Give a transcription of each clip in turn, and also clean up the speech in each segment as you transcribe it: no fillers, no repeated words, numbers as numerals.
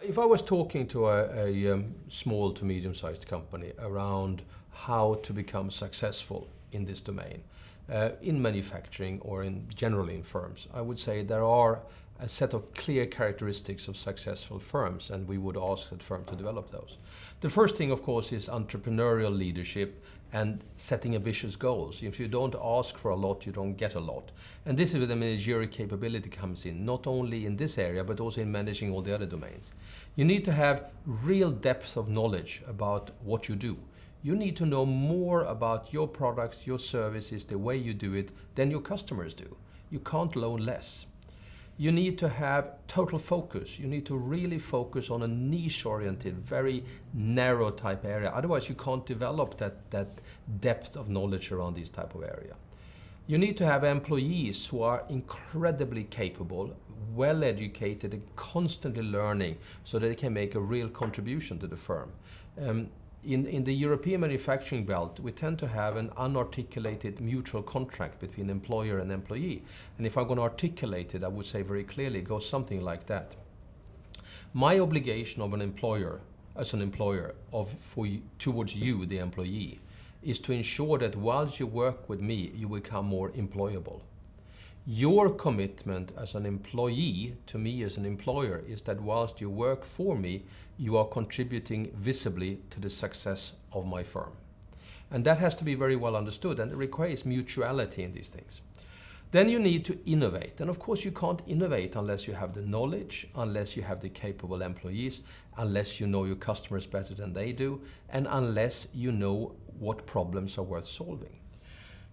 If I was talking to a small to medium-sized company around how to become successful in this domain, in manufacturing or generally in firms, I would say there are a set of clear characteristics of successful firms, and we would ask that firm to develop those. The first thing, of course, is entrepreneurial leadership and setting ambitious goals. If you don't ask for a lot, you don't get a lot. And this is where the managerial capability comes in, not only in this area, but also in managing all the other domains. You need to have real depth of knowledge about what you do. You need to know more about your products, your services, the way you do it, than your customers do. You can't know less. You need to have total focus. You need to really focus on a niche-oriented, very narrow type area. Otherwise, you can't develop that depth of knowledge around this type of area. You need to have employees who are incredibly capable, well-educated, and constantly learning so that they can make a real contribution to the firm. In the European manufacturing belt, we tend to have an unarticulated mutual contract between employer and employee. And if I'm going to articulate it, I would say very clearly, it goes something like that. My obligation of an employer, as an employer, towards you, the employee, is to ensure that whilst you work with me, you become more employable. Your commitment as an employee to me as an employer is that whilst you work for me, you are contributing visibly to the success of my firm. And that has to be very well understood, and it requires mutuality in these things. Then you need to innovate. And of course you can't innovate unless you have the knowledge, unless you have the capable employees, unless you know your customers better than they do, and unless you know what problems are worth solving.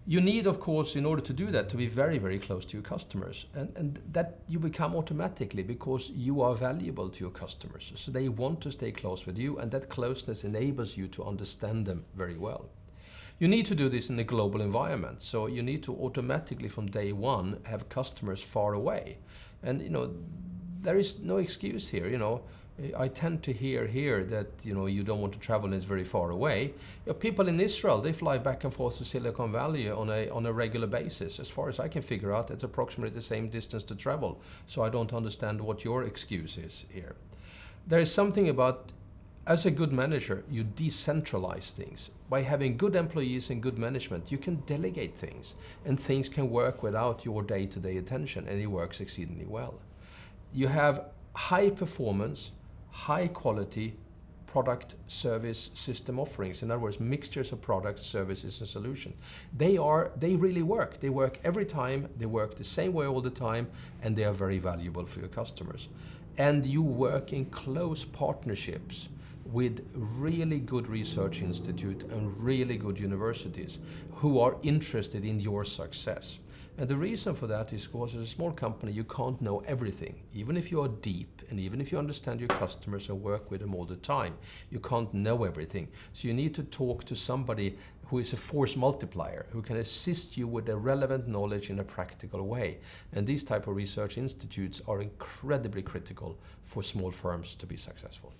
You need, of course, in order to do that, to be very, very close to your customers. And that you become automatically because you are valuable to your customers. So they want to stay close with you, and that closeness enables you to understand them very well. You need to do this in a global environment. So you need to automatically from day one have customers far away. And there is no excuse here. I tend to hear here that you don't want to travel and it's very far away. People in Israel, they fly back and forth to Silicon Valley on a regular basis. As far as I can figure out, it's approximately the same distance to travel. So I don't understand what your excuse is here. There is something about, as a good manager, you decentralize things. By having good employees and good management, you can delegate things, and things can work without your day-to-day attention, and it works exceedingly well. You have high performance, high quality product, service, system offerings. In other words, mixtures of products, services, and solutions. They really work. They work every time, they work the same way all the time, and they are very valuable for your customers. And you work in close partnerships with really good research institutes and really good universities who are interested in your success. And the reason for that is because as a small company, you can't know everything. Even if you are deep and even if you understand your customers and work with them all the time, you can't know everything. So you need to talk to somebody who is a force multiplier, who can assist you with the relevant knowledge in a practical way. And these type of research institutes are incredibly critical for small firms to be successful.